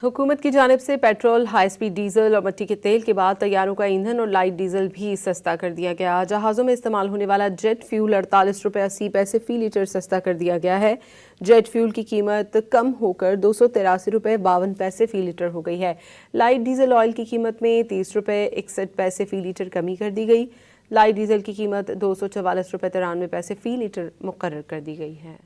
हुकूमत की जानिब से पेट्रोल, हाई स्पीड डीजल और मिट्टी के तेल के बाद तैयारों का ईंधन और लाइट डीजल भी सस्ता कर दिया गया। जहाज़ों में इस्तेमाल होने वाला जेट फ्यूल 48 रुपये 80 पैसे फी लीटर सस्ता कर दिया गया है। जेट फ्यूल की कीमत कम होकर 283 रुपये 52 पैसे फी लीटर हो गई है। लाइट डीजल ऑयल की कीमत में 30 रुपये 61 पैसे फी लीटर कमी कर दी गई। लाइट डीजल की कीमत 244 रुपये 93 पैसे फी लीटर मुकर्रर कर दी गई है।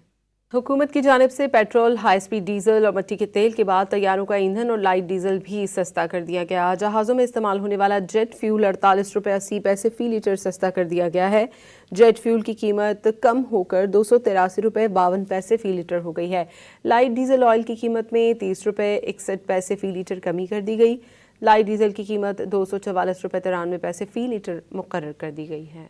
हुकूमत की जानिब से पेट्रोल, हाई स्पीड डीजल और मिट्टी के तेल के बाद तैयारों का ईंधन और लाइट डीजल भी सस्ता कर दिया गया। जहाज़ों में इस्तेमाल होने वाला जेट फ्यूल 48 रुपये 80 पैसे फी लीटर सस्ता कर दिया गया है। जेट फ्यूल की कीमत कम होकर 283 रुपये 52 पैसे फी लीटर हो गई है। लाइट डीजल ऑयल की कीमत में 30 रुपये 61 पैसे फी लीटर कमी कर दी गई। लाइट डीजल की कीमत 244 रुपये 93 पैसे फी लीटर मुकर्रर कर दी गई है।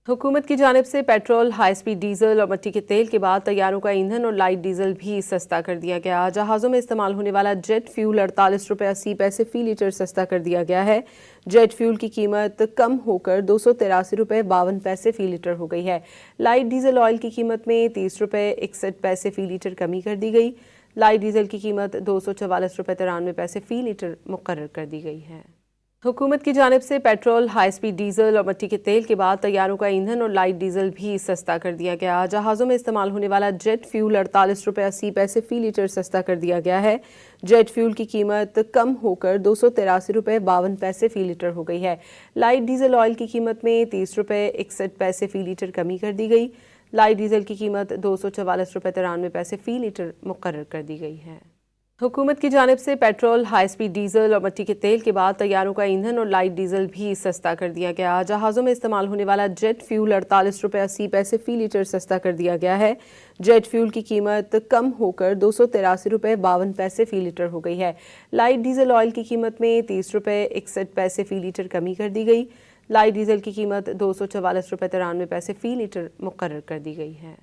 हुकूमत की जानिब से पेट्रोल, हाई स्पीड डीजल और मिट्टी के तेल के बाद तैयारों का ईंधन और लाइट डीजल भी सस्ता कर दिया गया। जहाज़ों में इस्तेमाल होने वाला जेट फ्यूल 48 रुपये 80 पैसे फी लीटर सस्ता कर दिया गया है। जेट फ्यूल की कीमत कम होकर 283 रुपये 52 पैसे फी लीटर हो गई है। लाइट डीजल ऑयल की कीमत में 30 रुपये 61 पैसे फी लीटर कमी कर दी गई। लाइट डीजल की कीमत 244 रुपये 93 पैसे फी लीटर मुकर्रर कर दी गई है। हुकूमत की जानिब से पेट्रोल, हाई स्पीड डीजल और मिट्टी के तेल के बाद तैयारों का ईंधन और लाइट डीजल भी सस्ता कर दिया गया। जहाज़ों में इस्तेमाल होने वाला जेट फ्यूल 48 रुपये 80 पैसे फी लीटर सस्ता कर दिया गया है। जेट फ्यूल की कीमत कम होकर 283 रुपये 52 पैसे फी लीटर हो गई है। लाइट डीजल ऑयल की कीमत में 30 रुपये 61 पैसे फी लीटर कमी कर दी गई। लाइट डीजल की कीमत 244 रुपये 93 पैसे फी लीटर मुकर्रर कर दी गई है। हुकूमत की जानिब से पेट्रोल, हाई स्पीड डीजल और मिट्टी के तेल के बाद तैयारों का ईंधन और लाइट डीजल भी सस्ता कर दिया गया। जहाज़ों में इस्तेमाल होने वाला जेट फ्यूल 48 रुपये 80 पैसे फी लीटर सस्ता कर दिया गया है। जेट फ्यूल की कीमत कम होकर 283 रुपये 52 पैसे फी लीटर हो गई है। लाइट डीजल ऑयल की कीमत में 30 रुपये 61 पैसे फी लीटर कमी कर दी गई। लाइट डीजल की कीमत 244 रुपये 93 पैसे फी लीटर मुकर्रर कर दी गई है।